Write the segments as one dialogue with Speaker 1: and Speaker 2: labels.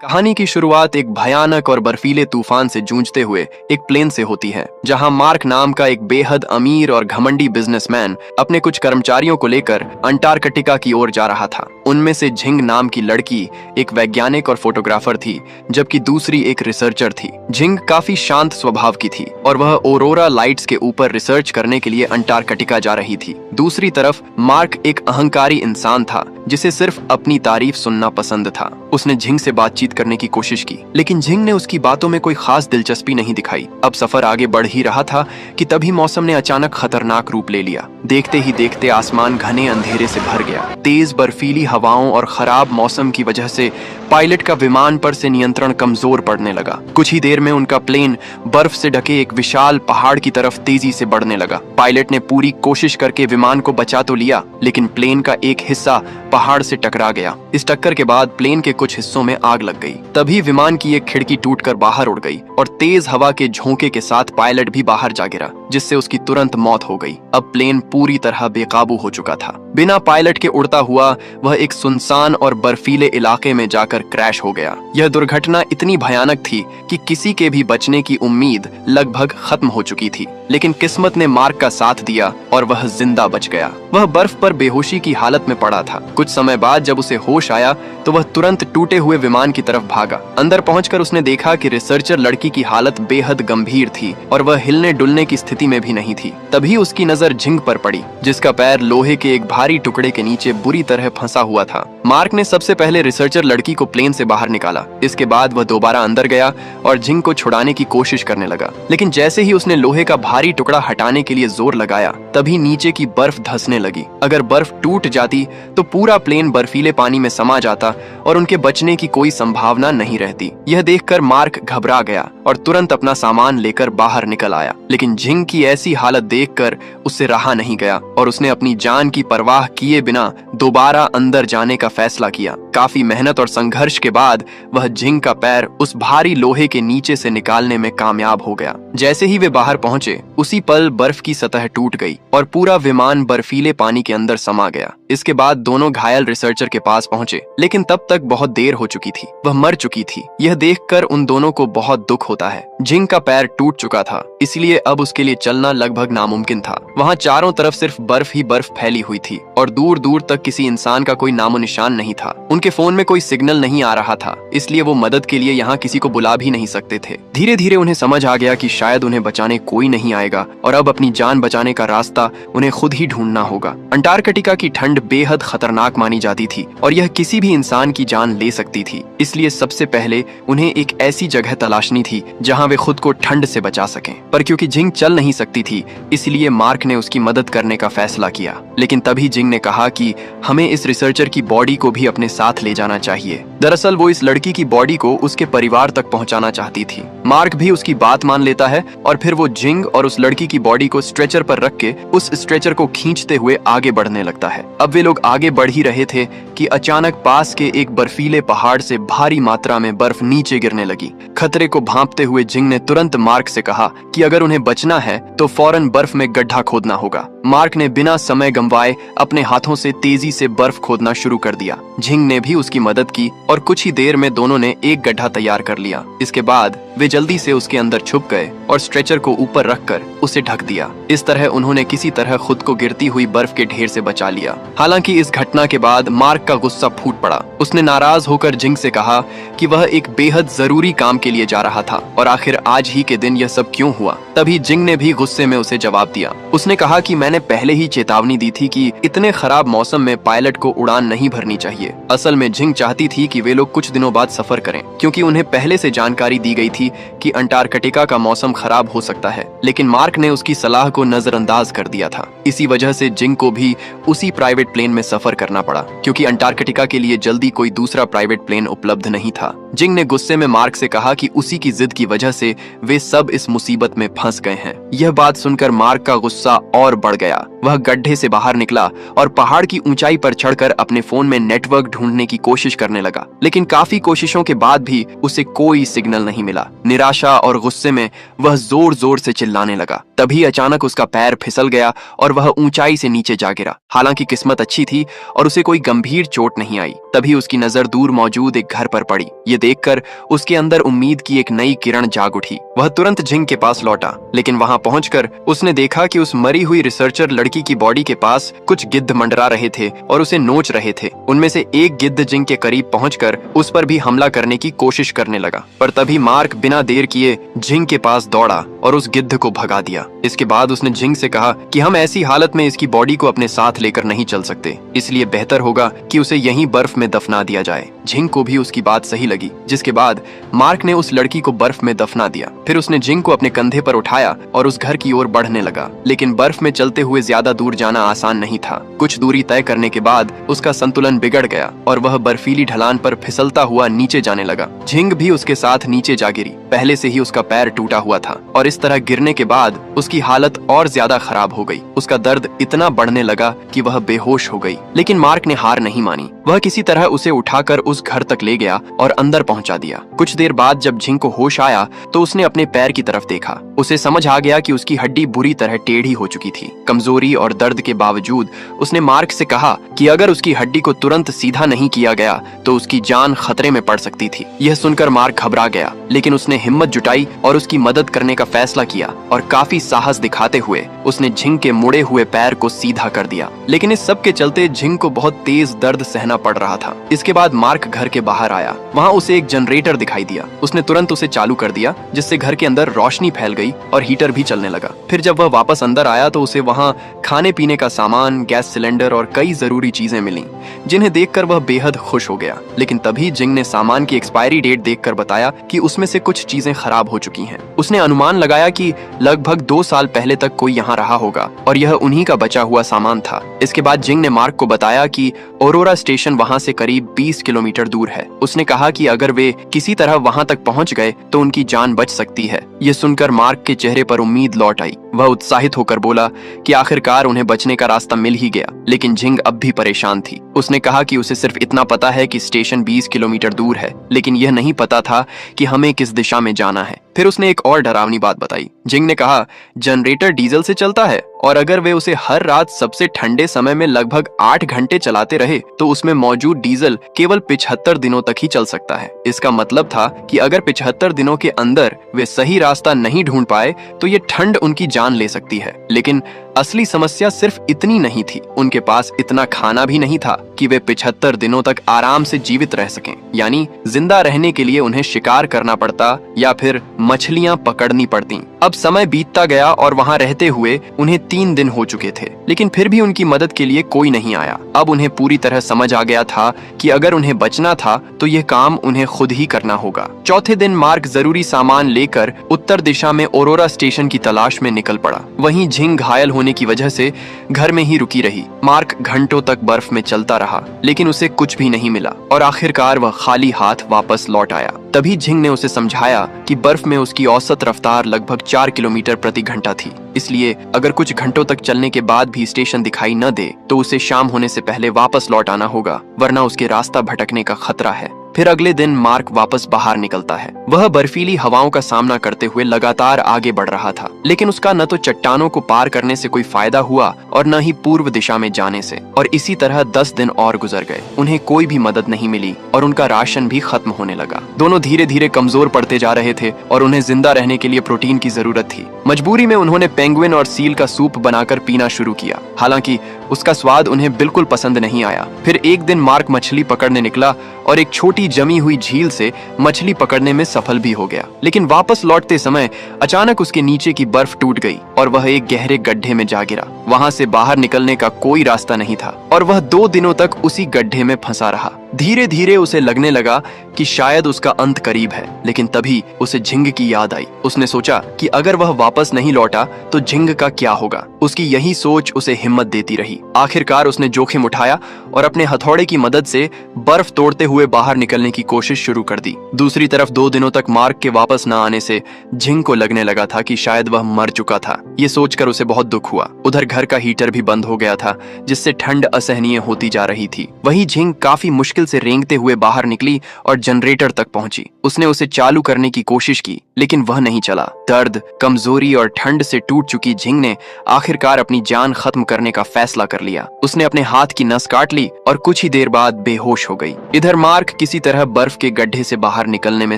Speaker 1: कहानी की शुरुआत एक भयानक और बर्फीले तूफान से जूझते हुए एक प्लेन से होती है, जहां मार्क नाम का एक बेहद अमीर और घमंडी बिजनेसमैन अपने कुछ कर्मचारियों को लेकर अंटार्कटिका की ओर जा रहा था। उनमें से झिंग नाम की लड़की एक वैज्ञानिक और फोटोग्राफर थी, जबकि दूसरी एक रिसर्चर थी। झिंग काफी शांत स्वभाव की थी और वह ओरोरा लाइट्स के ऊपर रिसर्च करने के लिए अंटार्कटिका जा रही थी। दूसरी तरफ मार्क एक अहंकारी इंसान था जिसे सिर्फ अपनी तारीफ सुनना पसंद था। उसने झिंग से बातचीत करने की कोशिश की, लेकिन झिंग ने उसकी बातों में कोई खास दिलचस्पी नहीं दिखाई। अब सफर आगे बढ़ ही रहा था कि तभी मौसम ने अचानक खतरनाक रूप ले लिया। देखते ही देखते आसमान घने अंधेरे से भर गया। तेज बर्फीली हवाओं और खराब मौसम की वजह से पायलट का विमान पर से नियंत्रण कमजोर पड़ने लगा। कुछ ही देर में उनका प्लेन बर्फ से ढके एक विशाल पहाड़ की तरफ तेजी से बढ़ने लगा। पायलट ने पूरी कोशिश करके विमान को बचा तो लिया, लेकिन प्लेन का एक हिस्सा पहाड़ से टकरा गया। इस टक्कर के बाद प्लेन के कुछ हिस्सों में आग लग गई। तभी विमान की एक खिड़की टूटकर बाहर उड़ गई और तेज हवा के झोंके के साथ पायलट भी बाहर जा गिरा, जिससे उसकी तुरंत मौत हो गई। अब प्लेन पूरी तरह बेकाबू हो चुका था। बिना पायलट के उड़ता हुआ वह एक सुनसान और बर्फीले इलाके में जाकर क्रैश हो गया। यह दुर्घटना इतनी भयानक थी कि किसी के भी बचने की उम्मीद लगभग खत्म हो चुकी थी, लेकिन किस्मत ने मार्क का साथ दिया और वह जिंदा बच गया। वह बर्फ पर बेहोशी की हालत में पड़ा था। कुछ समय बाद जब उसे होश आया तो वह तुरंत टूटे हुए विमान की तरफ भागा। अंदर पहुंचकर उसने देखा कि रिसर्चर लड़की की हालत बेहद गंभीर थी और वह हिलने डुलने की स्थिति में भी नहीं थी। तभी उसकी नजर झिंग पर पड़ी, जिसका पैर लोहे के एक भारी टुकड़े के नीचे बुरी तरह फंसा हुआ था। मार्क ने सबसे पहले रिसर्चर लड़की को प्लेन से बाहर निकाला। इसके बाद वह दोबारा अंदर गया और झिंग को छुड़ाने की कोशिश करने लगा, लेकिन जैसे ही उसने लोहे का भारी टुकड़ा हटाने के लिए जोर लगाया, तभी नीचे की बर्फ धंसने लगी। अगर बर्फ टूट जाती तो पूरा प्लेन बर्फीले पानी में समा जाता और उनके बचने की कोई संभावना नहीं रहती। यह देखकर मार्क घबरा गया और तुरंत अपना सामान लेकर बाहर निकल आया, लेकिन झिंग की ऐसी हालत देखकर उससे रहा नहीं गया और उसने अपनी जान की परवाह किए बिना दोबारा अंदर जाने का फैसला किया। काफी मेहनत और संघर्ष के बाद वह झिंग का पैर उस भारी लोहे के नीचे से निकालने में कामयाब हो गया। जैसे ही वे बाहर पहुंचे, उसी पल बर्फ की सतह टूट गई और पूरा विमान बर्फीले पानी के अंदर समा गया। इसके बाद दोनों घायल रिसर्चर के पास पहुंचे, लेकिन तब तक बहुत देर हो चुकी थी। वह मर चुकी थी। यह देखकर उन दोनों को बहुत दुख होता है। झिंग का पैर टूट चुका था, इसलिए अब उसके लिए चलना लगभग नामुमकिन था। वहाँ चारों तरफ सिर्फ बर्फ ही बर्फ फैली हुई थी और दूर दूर तक किसी इंसान का कोई नामो निशान नहीं था। उनके फोन में कोई सिग्नल नहीं आ रहा था, इसलिए वो मदद के लिए यहाँ किसी को बुला भी नहीं सकते थे। धीरे धीरे उन्हें समझ आ गया कि शायद उन्हें बचाने कोई नहीं आएगा और अब अपनी जान बचाने का रास्ता उन्हें खुद ही ढूंढना होगा। अंटार्कटिका की ठंड बेहद खतरनाक मानी जाती थी और यह किसी भी इंसान की जान ले सकती थी, इसलिए सबसे पहले उन्हें एक ऐसी जगह तलाशनी थी जहाँ वे खुद को ठंड से बचा सकें। पर क्योंकि झिंग चल नहीं सकती थी, इसलिए मार्क ने उसकी मदद करने का फैसला किया। लेकिन तभी झिंग ने कहा कि हमें इस रिसर्चर की बॉडी को भी अपने साथ ले जाना चाहिए। दरअसल वो इस लड़की की बॉडी को उसके परिवार तक पहुंचाना चाहती थी। मार्क भी उसकी बात मान लेता है और फिर वो झिंग और उस लड़की की बॉडी को स्ट्रेचर पर रख के उस स्ट्रेचर को खींचते हुए आगे बढ़ने लगता है। अब वे लोग आगे बढ़ ही रहे थे कि अचानक पास के एक बर्फीले पहाड़ से भारी मात्रा में बर्फ नीचे गिरने लगी। खतरे को भांपते हुए झिंग ने तुरंत मार्क से कहा कि अगर उन्हें बचना है तो फौरन बर्फ में गड्ढा खोदना होगा। मार्क ने बिना समय गंवाए अपने हाथों से तेजी से बर्फ खोदना शुरू कर दिया। झिंग ने भी उसकी मदद की और कुछ ही देर में दोनों ने एक गड्ढा तैयार कर लिया। इसके बाद वे जल्दी से उसके अंदर छुप गए और स्ट्रेचर को ऊपर रखकर उसे ढक दिया। इस तरह उन्होंने किसी तरह खुद को गिरती हुई बर्फ के ढेर से बचा लिया। हालांकि इस घटना के बाद मार्क का गुस्सा फूट पड़ा। उसने नाराज होकर झिंग से कहा कि वह एक बेहद जरूरी काम के लिए जा रहा था और आखिर आज ही के दिन यह सब क्यों हुआ। तभी झिंग ने भी गुस्से में उसे जवाब दिया। उसने कहा कि मैंने पहले ही चेतावनी दी थी कि इतने खराब मौसम में पायलट को उड़ान नहीं भरनी चाहिए। असल में झिंग चाहती थी कि वे लोग कुछ दिनों बाद सफर करें, क्योंकि उन्हें पहले से जानकारी दी गई थी कि अंटार्कटिका का मौसम खराब हो सकता है। लेकिन मार्क ने उसकी सलाह को नजरअंदाज कर दिया था। इसी वजह से झिंग को भी उसी प्राइवेट प्लेन में सफर करना पड़ा, क्योंकि अंटार्कटिका के लिए जल्दी कोई दूसरा प्राइवेट प्लेन उपलब्ध नहीं था। झिंग ने गुस्से में मार्क से कहा कि उसी की जिद की वजह से वे सब इस मुसीबत में फंस गए हैं। यह बात सुनकर मार्क का गुस्सा और बढ़ गया। वह गड्ढे से बाहर निकला और पहाड़ की ऊंचाई पर चढ़कर अपने फोन में नेटवर्क ढूंढने की कोशिश करने लगा, लेकिन काफी कोशिशों के बाद भी उसे कोई सिग्नल नहीं मिला। निराशा और गुस्से में वह जोर जोर से चिल्लाने लगा। तभी अचानक उसका पैर फिसल गया और वह ऊंचाई से नीचे जा गिरा। हालांकि किस्मत अच्छी थी और उसे कोई गंभीर चोट नहीं आई। तभी उसकी नजर दूर मौजूद एक घर पर पड़ी। ये देखकर उसके अंदर उम्मीद की एक नई किरण जाग उठी। वह तुरंत झिंग के पास लौटा, लेकिन वहां पहुंचकर उसने देखा कि उस मरी हुई रिसर्चर लड़की की बॉडी के पास कुछ गिद्ध मंडरा रहे थे और उसे नोच रहे थे। उनमें से एक गिद्ध झिंग के करीब पहुंचकर उस पर भी हमला करने की कोशिश करने लगा, पर तभी मार्क बिना देर किए झिंग के पास दौड़ा और उस गिद्ध को भगा दिया। इसके बाद उसने झिंग से कहा कि हम ऐसी हालत में इसकी बॉडी को अपने साथ लेकर नहीं चल सकते, इसलिए बेहतर होगा कि उसे यहीं बर्फ में दफना दिया जाए। झिंग को भी उसकी बात सही लगी, जिसके बाद मार्क ने उस लड़की को बर्फ में दफना दिया। फिर उसने झिंग को अपने कंधे पर उठाया और उस घर की ओर बढ़ने लगा। लेकिन बर्फ में चलते हुए ज्यादा दूर जाना आसान नहीं था। कुछ दूरी तय करने के बाद उसका संतुलन बिगड़ गया और वह बर्फीली ढलान पर फिसलता हुआ नीचे जाने लगा। झिंग भी उसके साथ नीचे जा गिरी। पहले से ही उसका पैर टूटा हुआ था और इस तरह गिरने के बाद उसकी हालत और ज्यादा खराब हो गई। उसका दर्द इतना बढ़ने लगा कि वह बेहोश हो गई। लेकिन मार्क ने हार नहीं मानी। वह किसी तरह उसे उठाकर उस घर तक ले गया और अंदर पहुंचा दिया। कुछ देर बाद जब झिंग को होश आया तो उसने अपने पैर की तरफ देखा। उसे समझ आ गया कि उसकी हड्डी बुरी तरह टेढ़ी हो चुकी थी। कमजोरी और दर्द के बावजूद उसने मार्क से कहा कि अगर उसकी हड्डी को तुरंत सीधा नहीं किया गया तो उसकी जान खतरे में पड़ सकती थी। यह सुनकर मार्क घबरा गया, लेकिन उसने हिम्मत जुटाई और उसकी मदद करने का फैसला किया और काफी साहस दिखाते हुए उसने झिंग के मुड़े हुए पैर को सीधा कर दिया। लेकिन इस सब के चलते झिंग को बहुत तेज दर्द सहना पड़ रहा था। इसके बाद मार्क घर के बाहर आया। वहाँ उसे एक जनरेटर दिखाई दिया। उसने तुरंत उसे चालू कर दिया, जिससे घर के अंदर रोशनी फैल गई और हीटर भी चलने लगा। फिर जब वह वापस अंदर आया तो उसे वहाँ खाने पीने का सामान, गैस सिलेंडर और कई जरूरी चीजें मिली, जिन्हें देखकर वह बेहद खुश हो गया। लेकिन तभी झिंग ने सामान की एक्सपायरी डेट देखकर बताया कि उसमें से कुछ चीजें खराब हो चुकी हैं। उसने अनुमान लगाया कि लगभग 2 साल पहले तक कोई यहाँ रहा होगा और यह उन्हीं का बचा हुआ सामान था। इसके बाद झिंग ने मार्क को बताया कि औरोरा स्टेशन वहाँ से करीब 20 किलोमीटर दूर है। उसने कहा कि अगर वे किसी तरह वहाँ तक पहुँच गए तो उनकी जान बच सकती है। यह सुनकर मार्क के चेहरे पर उम्मीद लौट आई। वह उत्साहित होकर बोला कि आखिरकार उन्हें बचने का रास्ता मिल ही गया। लेकिन झिंग अब भी परेशान थी। उसने कहा कि उसे सिर्फ इतना पता है कि स्टेशन 20 किलोमीटर दूर है, लेकिन यह नहीं पता था कि हमें किस दिशा में जाना है। फिर उसने एक और डरावनी बात बताई। झिंग ने कहा, जनरेटर डीजल से चलता है और अगर वे उसे हर रात सबसे ठंडे समय में लगभग 8 घंटे चलाते रहे तो उसमें मौजूद डीजल केवल 75 दिनों तक ही चल सकता है। इसका मतलब था कि अगर 75 दिनों के अंदर वे सही रास्ता नहीं ढूंढ पाए तो ये ठंड उनकी जान ले सकती है। लेकिन असली समस्या सिर्फ इतनी नहीं थी, उनके पास इतना खाना भी नहीं था कि वे 75 दिनों तक आराम से जीवित रह सकें। यानी जिंदा रहने के लिए उन्हें शिकार करना पड़ता या फिर मछलियां पकड़नी पड़ती। अब समय बीतता गया और वहां रहते हुए उन्हें 3 दिन हो चुके थे, लेकिन फिर भी उनकी मदद के लिए कोई नहीं आया। अब उन्हें पूरी तरह समझ आ गया था कि अगर उन्हें बचना था तो यह काम उन्हें खुद ही करना होगा। चौथे दिन मार्क जरूरी सामान लेकर उत्तर दिशा में औरोरा स्टेशन की तलाश में निकल पड़ा। वहीं झिंग घायल होने की वजह से घर में ही रुकी रही। मार्क घंटों तक बर्फ में चलता रहा, लेकिन उसे कुछ भी नहीं मिला और आखिरकार वह खाली हाथ वापस लौट आया। तभी झिंग ने उसे समझाया कि बर्फ में उसकी औसत रफ्तार लगभग 4 किलोमीटर प्रति घंटा थी, इसलिए अगर कुछ घंटों तक चलने के बाद भी स्टेशन दिखाई न दे तो उसे शाम होने से पहले वापस लौट आना होगा, वरना उसके रास्ता भटकने का खतरा है। फिर अगले दिन मार्क वापस बाहर निकलता है। वह बर्फीली हवाओं का सामना करते हुए लगातार आगे बढ़ रहा था, लेकिन उसका न तो चट्टानों को पार करने से कोई फायदा हुआ और न ही पूर्व दिशा में जाने से। और इसी तरह 10 दिन और गुजर गए। उन्हें कोई भी मदद नहीं मिली और उनका राशन भी खत्म होने लगा। दोनों धीरे धीरे कमजोर पड़ते जा रहे थे और उन्हें जिंदा रहने के लिए प्रोटीन की जरूरत थी। मजबूरी में उन्होंने पेंगुइन और सील का सूप बनाकर पीना शुरू किया। हालांकि उसका स्वाद उन्हें बिल्कुल पसंद नहीं आया। फिर एक दिन मार्क मछली पकड़ने निकला और एक छोटी जमी हुई झील से मछली पकड़ने में सफल भी हो गया। लेकिन वापस लौटते समय अचानक उसके नीचे की बर्फ टूट गई और वह एक गहरे गड्ढे में जा गिरा। वहां से बाहर निकलने का कोई रास्ता नहीं था और वह 2 दिनों तक उसी गड्ढे में फंसा रहा। धीरे धीरे उसे लगने लगा कि शायद उसका अंत करीब है, लेकिन तभी उसे झिंग की याद आई। उसने सोचा कि अगर वह वापस नहीं लौटा तो झिंग का क्या होगा। उसकी यही सोच उसे हिम्मत देती रही। आखिरकार उसने जोखिम उठाया और अपने हथौड़े की मदद से बर्फ तोड़ते हुए बाहर निकलने की कोशिश शुरू कर दी। दूसरी तरफ 2 दिनों तक मार्क के वापस न आने से झिंग को लगने लगा था कि शायद वह मर चुका था। ये सोचकर उसे बहुत दुख हुआ। उधर घर का हीटर भी बंद हो गया था, जिससे ठंड असहनीय होती जा रही थी। वही झिंग काफी मुश्किल से रेंगते हुए बाहर निकली और जनरेटर तक पहुंची। उसने उसे चालू करने की कोशिश की, लेकिन वह नहीं चला। दर्द, कमजोरी और ठंड से टूट चुकी झिंग ने आखिरकार अपनी जान खत्म करने का फैसला कर लिया। उसने अपने हाथ की नस काट ली और कुछ ही देर बाद बेहोश हो गई। इधर मार्क किसी तरह बर्फ के गड्ढे से बाहर निकलने में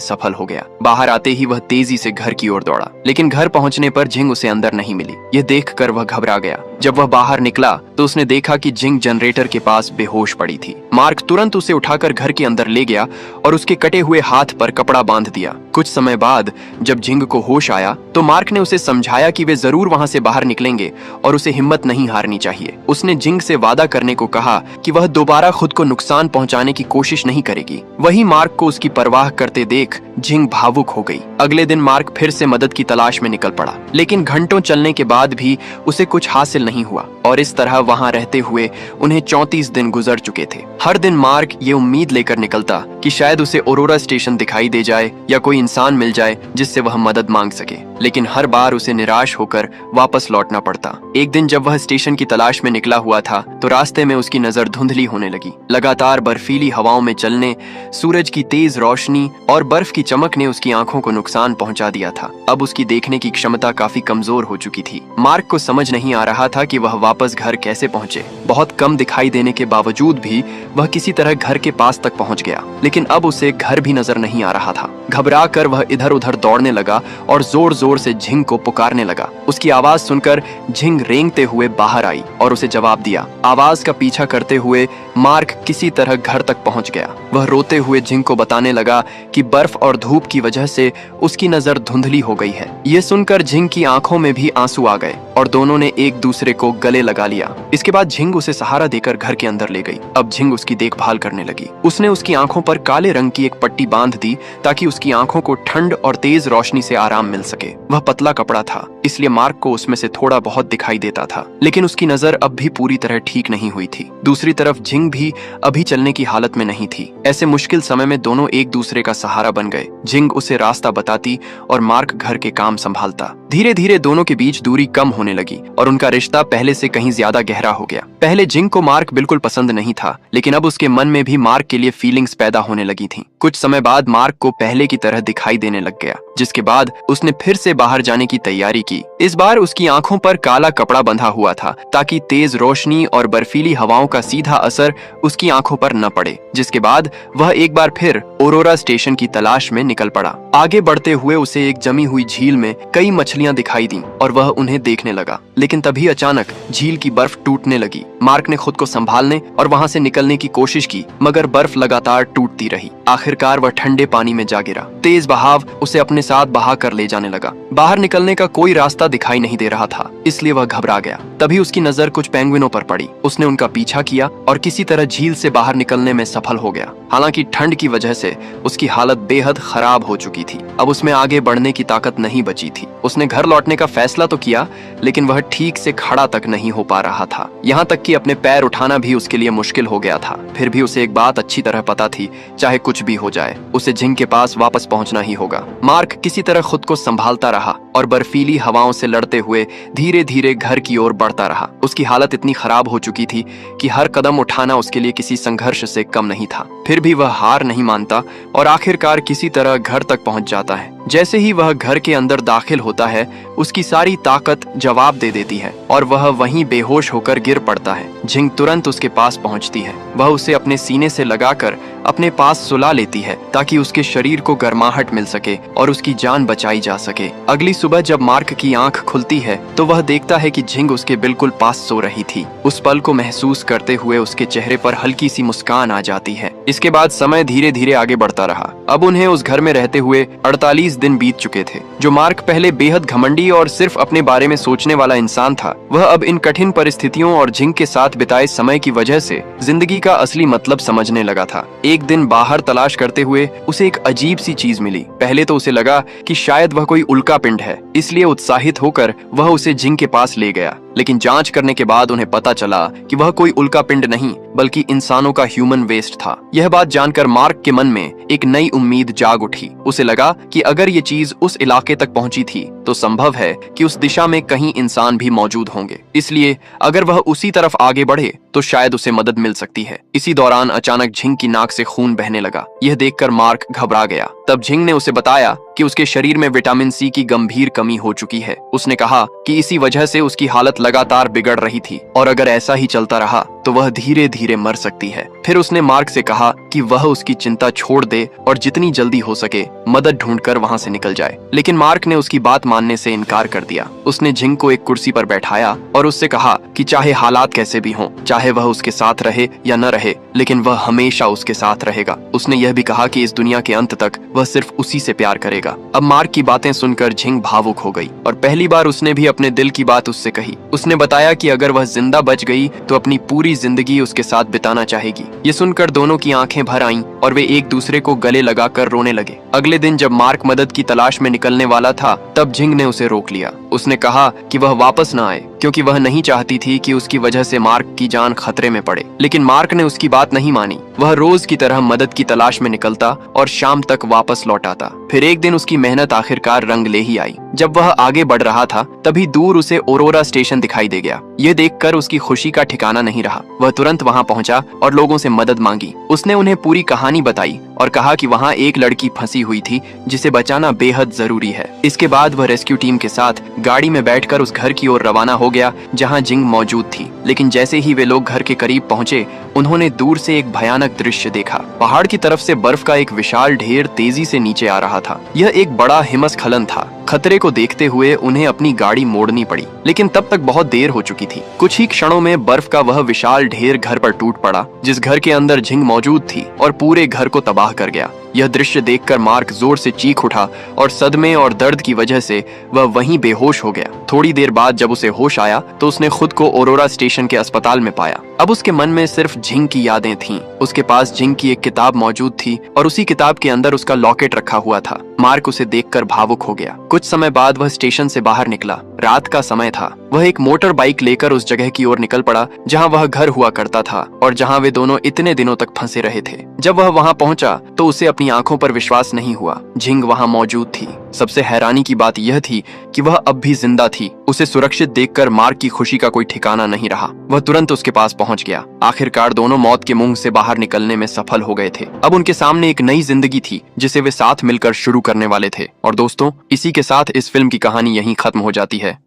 Speaker 1: सफल हो गया। बाहर आते ही वह तेजी से घर की ओर दौड़ा, लेकिन घर पहुंचने पर झिंग उसे अंदर नहीं मिली। यह देखकर वह घबरा गया। जब वह बाहर निकला तो उसने देखा कि झिंग जनरेटर के पास बेहोश पड़ी थी। मार्क तुरंत उसे उठाकर घर के अंदर ले गया और उसके कटे हुए हाथ पर कपड़ा बांध दिया। कुछ समय बाद जब झिंग को होश आया तो मार्क ने उसे समझाया कि वे जरूर वहां से बाहर निकलेंगे और उसे हिम्मत नहीं हारनी चाहिए। उसने झिंग से वादा करने को कहा कि वह दोबारा खुद को नुकसान पहुंचाने की कोशिश नहीं करेगी। वही मार्क को उसकी परवाह करते देख झिंग भावुक हो गई। अगले दिन मार्क फिर से मदद की तलाश में निकल पड़ा, लेकिन घंटों चलने के बाद भी उसे कुछ हासिल नहीं हुआ और इस तरह वहां रहते हुए उन्हें 34 दिन गुजर चुके थे। हर दिन मार्क ये उम्मीद लेकर निकलता कि शायद उसे ऑरोरा स्टेशन दिखाई दे जाए या कोई इंसान मिल जाए जिससे वह मदद मांग सके, लेकिन हर बार उसे निराश होकर वापस लौटना पड़ता। एक दिन जब वह स्टेशन की तलाश में निकला हुआ था तो रास्ते में उसकी नजर धुंधली होने लगी। लगातार बर्फीली हवाओं में चलने, सूरज की तेज रोशनी और बर्फ की चमक ने उसकी आंखों को नुकसान पहुंचा दिया था। अब उसकी देखने की क्षमता काफी कमजोर हो चुकी थी। मार्क को समझ नहीं आ रहा था कि वह वापस घर कैसे पहुंचे। बहुत कम दिखाई देने के बावजूद भी वह किसी तरह घर के पास तक पहुंच गया, लेकिन अब उसे घर भी नजर नहीं आ रहा था। घबरा कर वह इधर उधर दौड़ने लगा और जोर जोर से झिंग को पुकारने लगा। उसकी आवाज सुनकर झिंग रेंगते हुए बाहर आई और उसे जवाब दिया। आवाज का पीछा करते हुए मार्क किसी तरह घर तक पहुंच गया। वह रोते हुए झिंग को बताने लगा कि बर्फ और धूप की वजह से उसकी नजर धुंधली हो गई है। ये सुनकर झिंग की आंखों में भी आंसू आ गए और दोनों ने एक दूसरे को गले लगा लिया। इसके बाद झिंग उसे सहारा देकर घर के अंदर ले गई। अब झिंग उसकी देखभाल करने लगी। उसने उसकी आंखों पर काले रंग की एक पट्टी बांध दी ताकि उसकी आंखों को ठंड और तेज रोशनी से आराम मिल सके। वह पतला कपड़ा था, इसलिए मार्क को उसमें से थोड़ा बहुत दिखाई देता था, लेकिन उसकी नजर अब भी पूरी तरह ठीक नहीं हुई थी। दूसरी तरफ झिंग भी अभी चलने की हालत में नहीं थी। ऐसे मुश्किल समय में दोनों एक दूसरे का सहारा बन गए। झिंग उसे रास्ता बताती और मार्क घर के काम संभालता। धीरे धीरे दोनों के बीच दूरी कम होने लगी और उनका रिश्ता पहले से कहीं ज्यादा गहरा हो गया। पहले झिंग को मार्क बिल्कुल पसंद नहीं था, लेकिन अब उसके मन में भी मार्क के लिए फीलिंग्स पैदा होने लगी थीं। कुछ समय बाद मार्क को पहले की तरह दिखाई देने लग गया, जिसके बाद उसने फिर से बाहर जाने की तैयारी की। इस बार उसकी आंखों पर काला कपड़ा बंधा हुआ था ताकि तेज रोशनी और बर्फीली हवाओं का सीधा असर उसकी आंखों पर न पड़े। जिसके बाद वह एक बार फिर ऑरोरा स्टेशन की तलाश में निकल पड़ा। आगे बढ़ते हुए उसे एक जमी हुई झील में कई मछलियां दिखाई दी और वह उन्हें देखने लगा, लेकिन तभी अचानक झील की बर्फ टूटने लगी। मार्क ने खुद को संभालने और वहां से निकलने की कोशिश की, मगर बर्फ लगातार टूटती रही। आखिरकार वह ठंडे पानी में जा गिरा। तेज बहाव उसे अपने साथ बहा कर ले जाने लगा। बाहर निकलने का कोई रास्ता दिखाई नहीं दे रहा था, इसलिए वह घबरा गया। तभी उसकी नजर कुछ पेंगुइनों पर पड़ी। उसने उनका पीछा किया और किसी तरह झील से बाहर निकलने में सफल हो गया। हालांकि ठंड की वजह से उसकी हालत बेहद खराब हो चुकी थी। अब उसमें आगे बढ़ने की ताकत नहीं बची थी। उसने घर लौटने का फैसला तो किया, लेकिन वह ठीक से खड़ा तक नहीं हो पा रहा था। यहाँ तक कि अपने पैर उठाना भी उसके लिए मुश्किल हो गया था। फिर भी उसे एक बात अच्छी तरह पता थी, चाहे कुछ भी हो जाए, उसे झिंग के पास वापस पहुंचना ही होगा। मार्क किसी तरह खुद को संभालता रहा और बर्फीली हवाओं से लड़ते हुए धीरे धीरे घर की ओर बढ़ता रहा। उसकी हालत इतनी खराब हो चुकी थी कि हर कदम उठाना उसके लिए किसी संघर्ष से कम नहीं था। फिर भी वह हार नहीं मानता और आखिरकार किसी तरह घर तक पहुंच जाता है। जैसे ही वह घर के अंदर दाखिल होता है, उसकी सारी ताकत जवाब दे देती है और वह वहीं बेहोश होकर गिर पड़ता है। झिंग तुरंत उसके पास पहुंचती है। वह उसे अपने सीने से लगाकर अपने पास सुला लेती है ताकि उसके शरीर को गर्माहट मिल सके और उसकी जान बचाई जा सके। अगली सुबह जब मार्क की आंख खुलती है तो वह देखता है कि झिंग उसके बिल्कुल पास सो रही थी। उस पल को महसूस करते हुए उसके चेहरे पर हल्की सी मुस्कान आ जाती है। इसके बाद समय धीरे धीरे आगे बढ़ता रहा। अब उन्हें उस घर में रहते हुए 48 दिन बीत चुके थे। जो मार्क पहले बेहद घमंडी और सिर्फ अपने बारे में सोचने वाला इंसान था, वह अब इन कठिन परिस्थितियों और झिंग के साथ बिताए समय की वजह से जिंदगी का असली मतलब समझने लगा था। एक दिन बाहर तलाश करते हुए उसे एक अजीब सी चीज मिली। पहले तो उसे लगा कि शायद वह कोई उल्का पिंड है, इसलिए उत्साहित होकर वह उसे झिंग के पास ले गया। लेकिन जांच करने के बाद उन्हें पता चला कि वह कोई उल्का पिंड नहीं बल्कि इंसानों का ह्यूमन वेस्ट था। यह बात जानकर मार्क के मन में एक नई उम्मीद जाग उठी। उसे लगा कि अगर ये चीज उस इलाके तक पहुंची थी तो संभव है कि उस दिशा में कहीं इंसान भी मौजूद होंगे, इसलिए अगर वह उसी तरफ आगे बढ़े तो शायद उसे मदद मिल सकती है। इसी दौरान अचानक झिंग की नाक से खून बहने लगा। यह देखकर मार्क घबरा गया। तब झिंग ने उसे बताया कि उसके शरीर में विटामिन सी की गंभीर कमी हो चुकी है। उसने कहा कि इसी वजह से उसकी हालत लगातार बिगड़ रही थी और अगर ऐसा ही चलता रहा तो वह धीरे धीरे मर सकती है। फिर उसने मार्क से कहा कि वह उसकी चिंता छोड़ दे और जितनी जल्दी हो सके मदद ढूंढकर वहां से निकल जाए। लेकिन मार्क ने उसकी बात मानने से इनकार कर दिया। उसने झिंग को एक कुर्सी पर बैठाया और उससे कहा कि चाहे हालात कैसे भी हों, चाहे वह उसके साथ रहे या न रहे, लेकिन वह हमेशा उसके साथ रहेगा। उसने यह भी कहा कि इस दुनिया के अंत तक वह सिर्फ उसी से प्यार करेगा। अब मार्क की बातें सुनकर झिंग भावुक हो गई और पहली बार उसने भी अपने दिल की बात उससे कही। उसने बताया कि अगर वह जिंदा बच गई तो अपनी पूरी जिंदगी उसके साथ बिताना चाहेगी। ये सुनकर दोनों की आंखें भर आईं और वे एक दूसरे को गले लगाकर रोने लगे। अगले दिन जब मार्क मदद की तलाश में निकलने वाला था तब झिंग ने उसे रोक लिया। उसने कहा कि वह वापस न आए क्योंकि वह नहीं चाहती थी कि उसकी वजह से मार्क की जान खतरे में पड़े। लेकिन मार्क ने उसकी बात नहीं मानी। वह रोज की तरह मदद की तलाश में निकलता और शाम तक वापस लौट आता। फिर एक दिन उसकी मेहनत आखिरकार रंग ले ही आई। जब वह आगे बढ़ रहा था तभी दूर उसे ओरोरा स्टेशन दिखाई दे गया। यह देखकर उसकी खुशी का ठिकाना नहीं रहा। वह तुरंत वहां पहुंचा और लोगों से मदद मांगी। उसने उन्हें पूरी कहानी बताई और कहा कि वहां एक लड़की फंसी हुई थी जिसे बचाना बेहद जरूरी है। इसके बाद वह रेस्क्यू टीम के साथ गाड़ी में बैठकर उस घर की ओर रवाना हो गया जहां झिंग मौजूद थी। लेकिन जैसे ही वे लोग घर के करीब पहुंचे उन्होंने दूर से एक भयानक दृश्य देखा। पहाड़ की तरफ से बर्फ का एक विशाल ढेर तेजी से नीचे आ रहा था। यह एक बड़ा हिमस्खलन था। खतरे को देखते हुए उन्हें अपनी गाड़ी मोड़नी पड़ी, लेकिन तब तक बहुत देर हो चुकी थी। कुछ ही क्षणों में बर्फ का वह विशाल ढेर घर पर टूट पड़ा जिस घर के अंदर झिंग मौजूद थी और पूरे घर को तबाह कर गया। यह दृश्य देखकर मार्क जोर से चीख उठा और सदमे और दर्द की वजह से वह वहीं बेहोश हो गया। थोड़ी देर बाद जब उसे होश आया तो उसने खुद को ओरोरा स्टेशन के अस्पताल में पाया। अब उसके मन में सिर्फ झिंग की यादें थीं। उसके पास झिंग की एक किताब मौजूद थी और उसी किताब के अंदर उसका लॉकेट रखा हुआ था। मार्क उसे देखकर भावुक हो गया। कुछ समय बाद वह स्टेशन से बाहर निकला। रात का समय था। वह एक मोटर बाइक लेकर उस जगह की ओर निकल पड़ा जहां वह घर हुआ करता था और जहां वे दोनों इतने दिनों तक फंसे रहे थे। जब वह वहां पहुंचा तो उसे अपनी आंखों पर विश्वास नहीं हुआ। झिंग वहां मौजूद थी। सबसे हैरानी की बात यह थी कि वह अब भी जिंदा थी। उसे सुरक्षित देखकर मार्क की खुशी का कोई ठिकाना नहीं रहा। वह तुरंत उसके पास पहुंच गया। आखिरकार दोनों मौत के मुंह से बाहर निकलने में सफल हो गए थे। अब उनके सामने एक नई जिंदगी थी जिसे वे साथ मिलकर शुरू करने वाले थे। और दोस्तों, इसी के साथ इस फिल्म की कहानी यहीं खत्म हो जाती है।